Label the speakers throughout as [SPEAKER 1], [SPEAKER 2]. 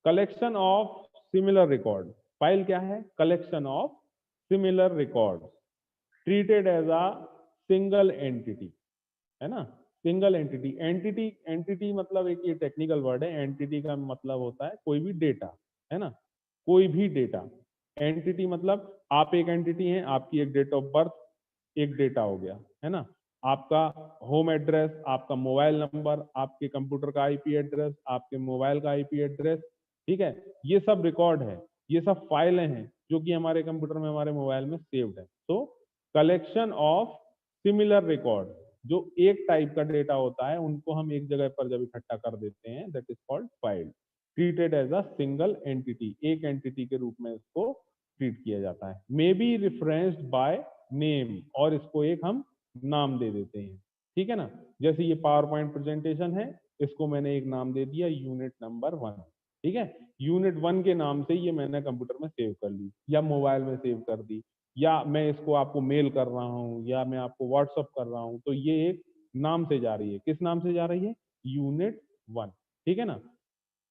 [SPEAKER 1] Collection of similar record. File क्या है? Collection of similar record treated as a single entity, है ना। Single entity, entity मतलब एक ये टेक्निकल वर्ड है। एंटिटी का मतलब होता है कोई भी डेटा, है ना, कोई भी डेटा। एंटिटी मतलब आप एक एंटिटी हैं, आपकी एक डेट ऑफ बर्थ एक डेटा हो गया, है ना। आपका होम एड्रेस, आपका मोबाइल नंबर, आपके कंप्यूटर का आईपी एड्रेस, आपके मोबाइल का आईपी एड्रेस, ठीक है, ये सब रिकॉर्ड है, ये सब फाइलें हैं जो कि हमारे कंप्यूटर में, हमारे मोबाइल में सेव्ड है। तो कलेक्शन ऑफ सिमिलर रिकॉर्ड, जो एक टाइप का डेटा होता है उनको हम एक जगह पर जब इकट्ठा कर देते हैं, that is called file. Treated as a single entity, एक एंटिटी के रूप में इसको ट्रीट किया जाता है। May be referenced by name, और इसको एक हम नाम दे देते हैं, ठीक है ना। जैसे ये पावर पॉइंट प्रेजेंटेशन है, इसको मैंने एक नाम दे दिया यूनिट नंबर 1, ठीक है। यूनिट 1 के नाम से ये मैंने कंप्यूटर में सेव कर ली या मोबाइल में सेव कर दी, या मैं इसको आपको मेल कर रहा हूँ या मैं आपको व्हाट्सअप कर रहा हूँ, तो ये एक नाम से जा रही है। किस नाम से जा रही है? यूनिट 1, ठीक है ना।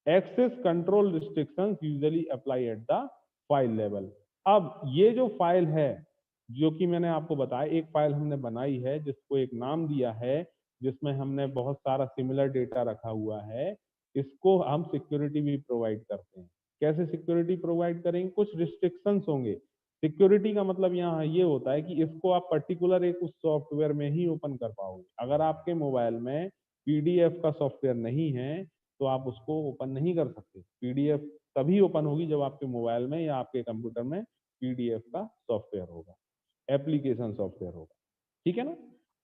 [SPEAKER 1] Access control restrictions usually apply at the file level. अब ये जो फाइल है, जो कि मैंने आपको बताया, एक फाइल हमने बनाई है जिसको एक नाम दिया है, जिसमें हमने बहुत सारा सिमिलर डेटा रखा हुआ है, इसको हम सिक्योरिटी भी प्रोवाइड करते हैं। कैसे सिक्योरिटी प्रोवाइड करेंगे? कुछ रिस्ट्रिक्शंस होंगे। सिक्योरिटी का मतलब यहाँ ये होता है कि इसको आप पर्टिकुलर एक उस सॉफ्टवेयर में ही ओपन कर पाओगे। अगर आपके मोबाइल में पीडीएफ का सॉफ्टवेयर नहीं है तो आप उसको ओपन नहीं कर सकते। पीडीएफ तभी ओपन होगी जब आपके मोबाइल में या आपके कंप्यूटर में पीडीएफ का सॉफ्टवेयर होगा, एप्लीकेशन सॉफ्टवेयर होगा, ठीक है ना।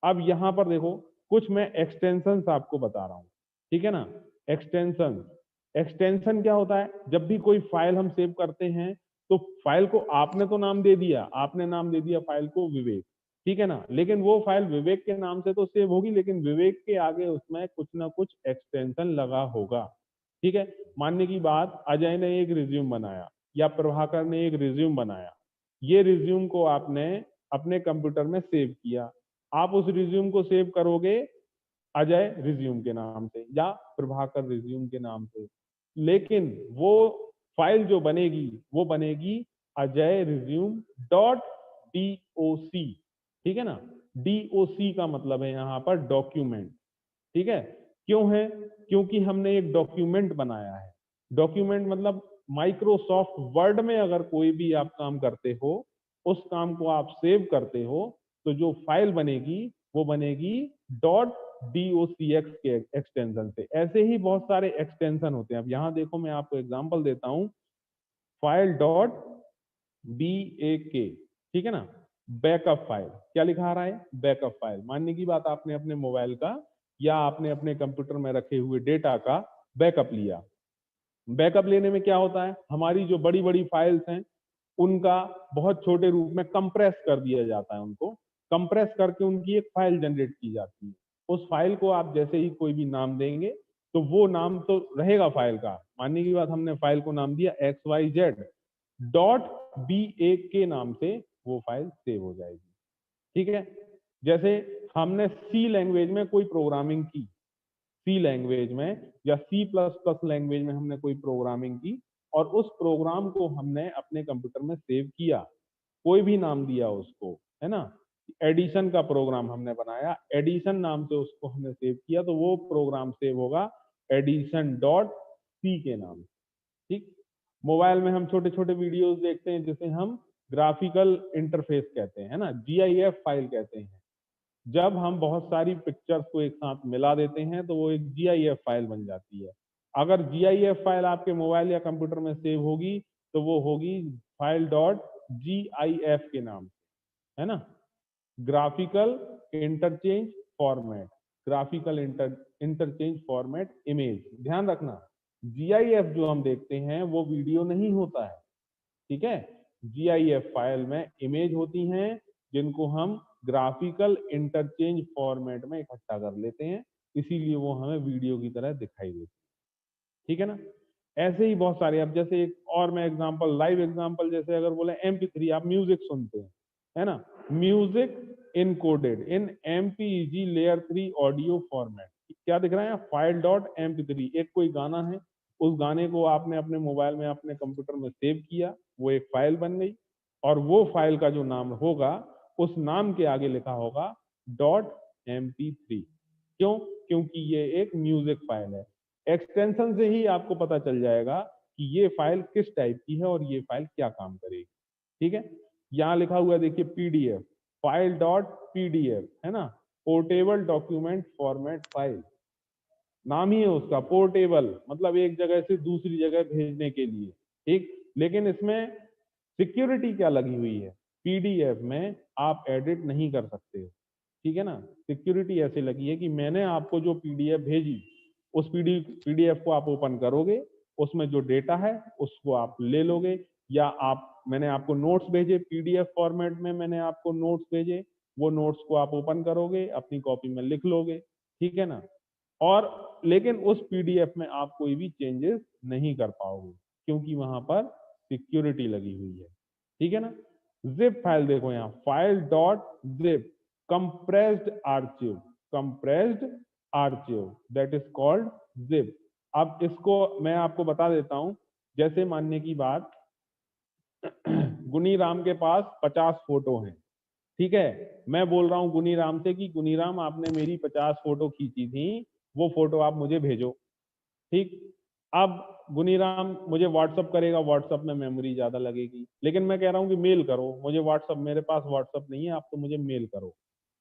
[SPEAKER 1] अब यहाँ पर देखो, कुछ मैं एक्सटेंशन आपको बता रहा हूँ, ठीक है ना। एक्सटेंशन, एक्सटेंशन क्या होता है? जब भी कोई फाइल हम सेव करते हैं तो फाइल को आपने तो नाम दे दिया, आपने नाम दे दिया फाइल को विवेक, ठीक है ना, लेकिन वो फाइल विवेक के नाम से तो सेव होगी, लेकिन विवेक के आगे उसमें कुछ ना कुछ एक्सटेंशन लगा होगा, ठीक है। मानने की बात, अजय ने एक रिज्यूम बनाया या प्रभाकर ने एक रिज्यूम बनाया, ये रिज्यूम को आपने अपने कंप्यूटर में सेव किया। आप उस रिज्यूम को सेव करोगे अजय रिज्यूम के नाम से या प्रभाकर रिज्यूम के नाम से, लेकिन वो फाइल जो बनेगी वो बनेगी अजय रिज्यूम डॉट DOC, ठीक है ना। DOC का मतलब है यहाँ पर डॉक्यूमेंट, ठीक है। क्यों है? क्योंकि हमने एक डॉक्यूमेंट बनाया है। डॉक्यूमेंट मतलब माइक्रोसॉफ्ट वर्ड में अगर कोई भी आप काम करते हो, उस काम को आप सेव करते हो, तो जो फाइल बनेगी वो बनेगी डॉट DOCX के एक्सटेंशन से। ऐसे ही बहुत सारे एक्सटेंशन होते हैं। अब यहाँ देखो, मैं आपको एग्जांपल देता हूँ, फाइल डॉट BAK, ठीक है ना। बैकअप फाइल, क्या लिखा आ रहा है? Backup file. मानने की बात, आपने अपने मोबाइल का या आपने अपने कंप्यूटर में रखे हुए डेटा का बैकअप लिया। बैकअप लेने में क्या होता है, हमारी जो बड़ी बड़ी फाइल्स हैं उनका बहुत छोटे रूप में कंप्रेस कर दिया जाता है, उनको कंप्रेस करके उनकी एक फाइल जनरेट की जाती है। उस फाइल को आप जैसे ही कोई भी नाम देंगे तो वो नाम तो रहेगा फाइल का। मानने की बात, हमने फाइल को नाम दिया XYZ डॉट BA के नाम से, वो फाइल सेव हो जाएगी, ठीक है। जैसे हमने सी लैंग्वेज में कोई प्रोग्रामिंग की, सी लैंग्वेज में या C++ लैंग्वेज में हमने कोई प्रोग्रामिंग की और उस प्रोग्राम को हमने अपने कंप्यूटर में सेव किया, कोई भी नाम दिया उसको, है ना। एडिशन का प्रोग्राम हमने बनाया, एडिशन नाम से उसको हमने सेव किया, तो वो प्रोग्राम सेव होगा एडिशन डॉट C के नाम, ठीक। मोबाइल में हम छोटे छोटे वीडियोस देखते हैं जिसे हम ग्राफिकल इंटरफेस कहते हैं ना, GIF फाइल कहते हैं। जब हम बहुत सारी पिक्चर्स को एक साथ मिला देते हैं तो वो एक GIF फाइल बन जाती है। अगर GIF फाइल आपके मोबाइल या कंप्यूटर में सेव होगी तो वो होगी फाइल डॉट GIF के नाम से, है ना। Graphical interchange format, graphical interchange format image. ध्यान रखना, GIF जो हम देखते हैं वो वीडियो नहीं होता है, ठीक है। GIF फाइल में इमेज होती हैं जिनको हम ग्राफिकल इंटरचेंज फॉर्मेट में इकट्ठा कर लेते हैं, इसीलिए वो हमें वीडियो की तरह दिखाई देती है, ठीक है ना। ऐसे ही बहुत सारे, अब जैसे एक और मैं एग्जांपल, लाइव एग्जांपल, जैसे अगर बोले MP3, आप म्यूजिक सुनते हैं, है ना। म्यूजिक इनकोडेड इन MPEG लेयर 3 ऑडियो फॉर्मेट, क्या दिख रहा है? फाइल डॉट MP3, एक कोई गाना है उस गाने को आपने अपने मोबाइल में अपने कंप्यूटर में सेव किया, वो एक फाइल बन गई, और वो फाइल का जो नाम होगा उस नाम के आगे लिखा होगा .mp3। क्यों? क्योंकि ये एक म्यूजिक फाइल है। एक्सटेंशन से ही आपको पता चल जाएगा कि ये फाइल किस टाइप की है और ये फाइल क्या काम करेगी। ठीक है, यहाँ लिखा हुआ है देखिए पीडीएफ, फाइल डॉट पीडीएफ, है ना, पोर्टेबल डॉक्यूमेंट फॉर्मेट फाइल, नाम ही है उसका पोर्टेबल, मतलब एक जगह से दूसरी जगह भेजने के लिए। ठीक, लेकिन इसमें सिक्योरिटी क्या लगी हुई है, पीडीएफ में आप एडिट नहीं कर सकते हो। ठीक है ना, सिक्योरिटी ऐसे लगी है कि मैंने आपको जो पीडीएफ भेजी, उस पीडीएफ को आप ओपन करोगे, उसमें जो डेटा है उसको आप ले लोगे, या आप, मैंने आपको नोट्स भेजे पीडीएफ फॉर्मेट में, मैंने आपको नोट्स भेजे, वो नोट्स को आप ओपन करोगे, अपनी कॉपी में लिख लोगे। ठीक है ना, और लेकिन उस पीडीएफ में आप कोई भी चेंजेस नहीं कर पाओगे, क्योंकि वहां पर सिक्योरिटी लगी हुई है। ठीक है ना, जिप फाइल देखो यहाँ, file dot zip compressed archive, compressed archive, that is called zip. अब इसको मैं आपको बता देता हूं, जैसे मानने की बात, गुनी राम के पास 50 फोटो हैं। ठीक है, मैं बोल रहा हूं गुनी राम से कि गुनी राम आपने मेरी 50 फोटो खींची थी, वो फोटो आप मुझे भेजो। ठीक, अब गुनीराम मुझे व्हाट्सअप करेगा, व्हाट्सअप में मेमोरी ज्यादा लगेगी, लेकिन मैं कह रहा हूँ कि मेल करो मुझे व्हाट्सअप, मेरे पास व्हाट्सअप नहीं है, आप तो मुझे मेल करो।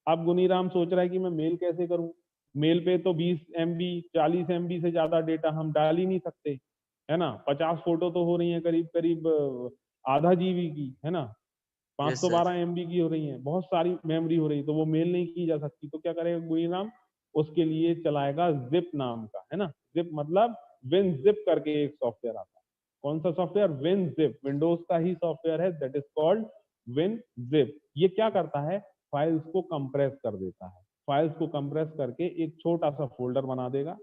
[SPEAKER 1] अब गुनीराम सोच रहा है कि मैं मेल कैसे करूं, मेल पे तो 20 MB 40 MB से ज्यादा डेटा हम डाल ही नहीं सकते, है ना, 50 फोटो तो हो रही है करीब करीब आधा जीबी की, है ना,
[SPEAKER 2] यस सर।
[SPEAKER 1] 512 MB की हो रही है, बहुत सारी मेमोरी हो रही है, तो वो मेल नहीं की जा सकती। तो क्या करेगा गुनीराम, उसके लिए चलाएगा जिप नाम का, है ना, जिप मतलब विन जिप करके एक सॉफ्टवेयर आता है। कौन सा सॉफ्टवेयर? विन जिप, विंडोज का ही सॉफ्टवेयर है, that is called win zip. ये क्या करता है, फाइल्स को कंप्रेस कर देता है, फाइल्स को कंप्रेस करके एक छोटा सा फोल्डर बना देगा,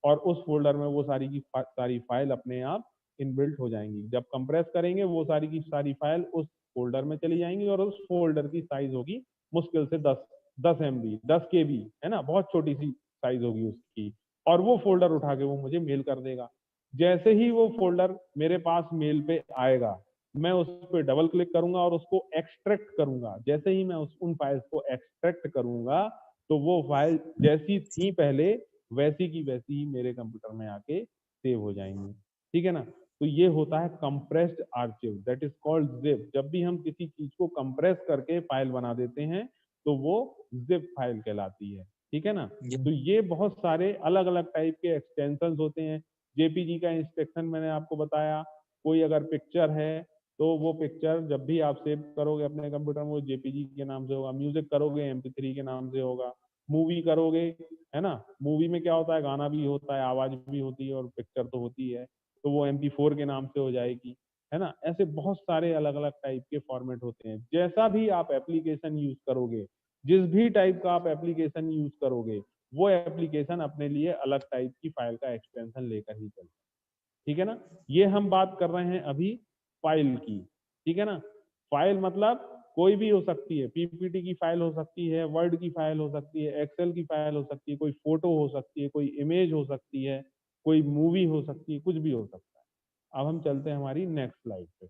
[SPEAKER 1] और उस फोल्डर में वो सारी की सारी फाइल अपने आप इनबिल्ट हो जाएंगी। जब कंप्रेस करेंगे वो सारी की सारी फाइल उस फोल्डर में चली जाएंगी, और उस फोल्डर की साइज होगी मुश्किल से 10 MB 10 KB, है ना, बहुत छोटी सी साइज होगी उसकी, और वो फोल्डर उठा के वो मुझे मेल कर देगा। जैसे ही वो फोल्डर मेरे पास मेल पे आएगा, मैं उस पर डबल क्लिक करूंगा और उसको एक्सट्रैक्ट करूंगा। जैसे ही मैं उन फाइल्स को एक्सट्रैक्ट करूंगा, तो वो फाइल जैसी थी पहले वैसी की वैसी ही मेरे कंप्यूटर में आके सेव हो जाएंगी। ठीक है ना, तो ये होता है compressed archive, that is called zip. जब भी हम किसी चीज को कंप्रेस करके फाइल बना देते हैं तो वो जिप फाइल कहलाती है। ठीक है ना, तो ये बहुत सारे अलग अलग टाइप के एक्सटेंशन होते हैं। जेपीजी का इंस्ट्रक्शन मैंने आपको बताया, कोई अगर पिक्चर है तो वो पिक्चर जब भी आप सेव करोगे अपने कंप्यूटर में वो जेपीजी के नाम से होगा, म्यूजिक करोगे MP3 के नाम से होगा, मूवी करोगे, है ना, मूवी में क्या होता है, गाना भी होता है, आवाज भी होती है और पिक्चर तो होती है, तो वो MP4 के नाम से हो जाएगी, है ना। ऐसे बहुत सारे अलग अलग टाइप के फॉर्मेट होते हैं। जैसा भी आप एप्लीकेशन यूज करोगे, जिस भी टाइप का आप एप्लीकेशन यूज करोगे, वो एप्लीकेशन अपने लिए अलग टाइप की फाइल का एक्सटेंशन लेकर ही चलता है। ठीक है ना, ये हम बात कर रहे हैं अभी फाइल की। ठीक है ना, फाइल मतलब कोई भी हो सकती है, पीपीटी की फाइल हो सकती है, वर्ड की फाइल हो सकती है, एक्सेल की फाइल हो सकती है, कोई फोटो हो सकती है, कोई इमेज हो सकती है, कोई मूवी हो सकती है, कुछ भी हो सकता है। अब हम चलते हैं हमारी नेक्स्ट स्लाइड पे।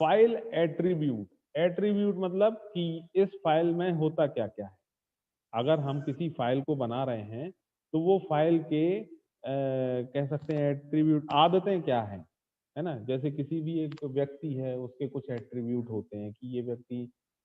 [SPEAKER 1] फाइल एट्रीब्यूट, एट्रीब्यूट मतलब कि इस फाइल में होता क्या क्या है। अगर हम किसी फाइल को बना रहे हैं तो वो फाइल के कह सकते हैं एट्रीब्यूट, आदतें क्या हैं, है ना। जैसे किसी भी एक व्यक्ति है, उसके कुछ एट्रीब्यूट होते हैं कि ये व्यक्ति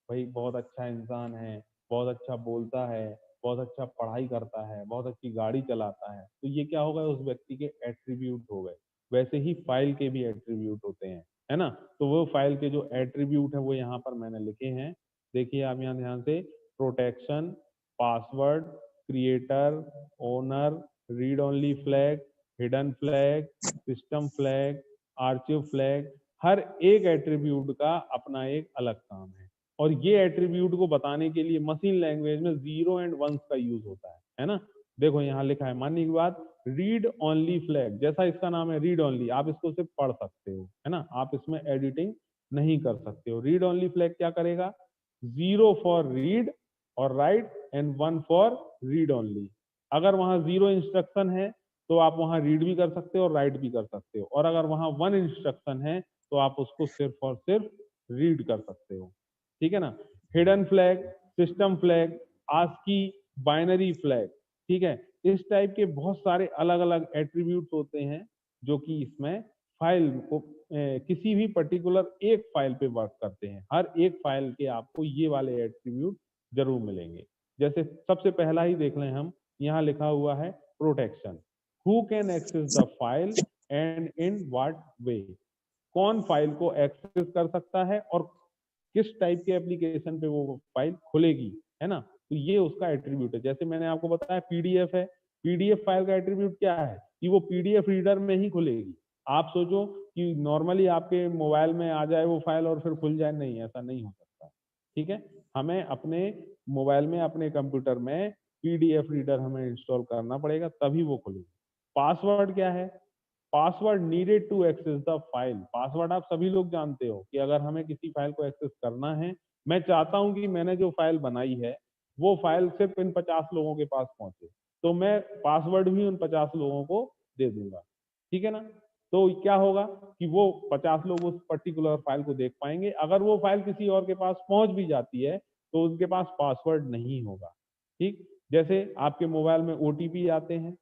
[SPEAKER 1] भाई बहुत अच्छा इंसान है, बहुत अच्छा बोलता है, बहुत अच्छा पढ़ाई करता है, बहुत अच्छी गाड़ी चलाता है, तो ये क्या होगा, उस व्यक्ति के एट्रीब्यूट हो गए। वैसे ही फाइल के भी एट्रीब्यूट होते हैं, है ना। तो वो फाइल के जो एट्रीब्यूट है वो यहाँ पर मैंने लिखे हैं, देखिए आप यहाँ ध्यान से, protection, password, creator, owner, read only flag, hidden flag, system flag, archive flag, हर एक एट्रीब्यूट का अपना एक अलग काम है। और ये एट्रीब्यूट को बताने के लिए मशीन लैंग्वेज में 0 एंड 1 का यूज होता है ना। देखो यहाँ लिखा है, मानने की बात, रीड ओनली फ्लैग, जैसा इसका नाम है रीड ओनली, आप इसको सिर्फ पढ़ सकते हो, है ना, आप इसमें एडिटिंग नहीं कर सकते हो। रीड ओनली फ्लैग क्या करेगा, 0 फॉर रीड और right and 1 for read only. अगर वहां 0 इंस्ट्रक्शन है तो आप वहां रीड भी कर सकते हो और राइट भी कर सकते हो, और अगर वहां वन इंस्ट्रक्शन है तो आप उसको सिर्फ और सिर्फ रीड कर सकते हो, ठीक है ना। Hidden flag, system flag, ASCII, binary flag, ठीक है। इस टाइप के बहुत सारे अलग अलग एट्रीब्यूट्स होते हैं जो कि इसमें फाइल को किसी भी पर्टिकुलर एक फाइल पे वर्क करते हैं। हर एक फाइल के आपको ये वाले एट्रीब्यूट जरूर मिलेंगे। जैसे सबसे पहला ही देख लें हम, यहाँ लिखा हुआ है protection. Who can access the file and in what way, कौन फाइल को एक्सेस कर सकता है और किस टाइप के एप्लीकेशन पे वो फाइल खुलेगी, है ना। तो ये उसका एट्रीब्यूट है। जैसे मैंने आपको बताया पीडीएफ है, पीडीएफ फाइल का एट्रीब्यूट क्या है कि वो पीडीएफ रीडर में ही खुलेगी। आप सोचो कि नॉर्मली आपके मोबाइल में आ जाए वो फाइल और फिर खुल जाए, नहीं, ऐसा नहीं हो सकता, ठीक है। हमें अपने मोबाइल में, अपने कंप्यूटर में पीडीएफ रीडर हमें इंस्टॉल करना पड़ेगा, तभी वो खुलेगी। पासवर्ड क्या है, password needed to access the file. Password आप सभी लोग जानते हो कि अगर हमें किसी फाइल को एक्सेस करना है, मैं चाहता हूं कि मैंने जो फाइल बनाई है वो फाइल सिर्फ इन 50 लोगों के पास पहुंचे, तो मैं पासवर्ड भी उन 50 लोगों को दे दूंगा, ठीक है ना। तो क्या होगा कि वो 50 लोग उस पर्टिकुलर फाइल को देख पाएंगे। अगर वो फाइल किसी और के पास पहुंच भी जाती है तो उनके पास पासवर्ड नहीं होगा, ठीक। जैसे आपके मोबाइल में ओटीपी आते हैं,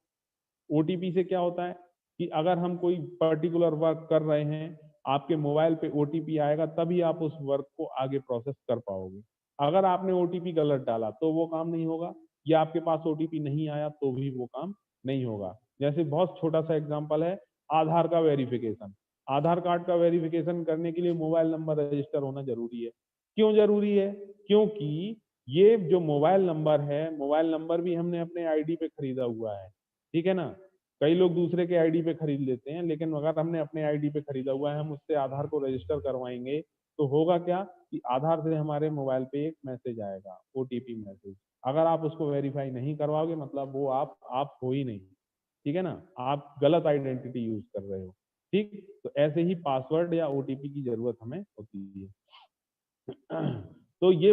[SPEAKER 1] ओटीपी से क्या होता है कि अगर हम कोई पर्टिकुलर वर्क कर रहे हैं, आपके मोबाइल पे ओटीपी आएगा तभी आप उस वर्क को आगे प्रोसेस कर पाओगे। अगर आपने ओटीपी गलत डाला तो वो काम नहीं होगा, या आपके पास ओटीपी नहीं आया तो भी वो काम नहीं होगा। जैसे बहुत छोटा सा एग्जांपल है, आधार का वेरिफिकेशन। आधार कार्ड का वेरिफिकेशन करने के लिए मोबाइल नंबर रजिस्टर होना जरूरी है। क्यों जरूरी है? क्योंकि ये जो मोबाइल नंबर है, मोबाइल नंबर भी हमने अपने आईडी पे खरीदा हुआ है, ठीक है ना। कई लोग दूसरे के आईडी पे खरीद लेते हैं, लेकिन अगर हमने अपने आईडी पे खरीदा हुआ है, हम उससे आधार को रजिस्टर करवाएंगे तो होगा क्या कि आधार से हमारे मोबाइल पे एक मैसेज आएगा, ओटीपी मैसेज। अगर आप उसको वेरीफाई नहीं करवाओगे मतलब वो आप हो ही नहीं, ठीक है ना, आप गलत आइडेंटिटी यूज कर रहे हो, ठीक। तो ऐसे ही पासवर्ड या ओटीपी की जरूरत हमें होती है। तो ये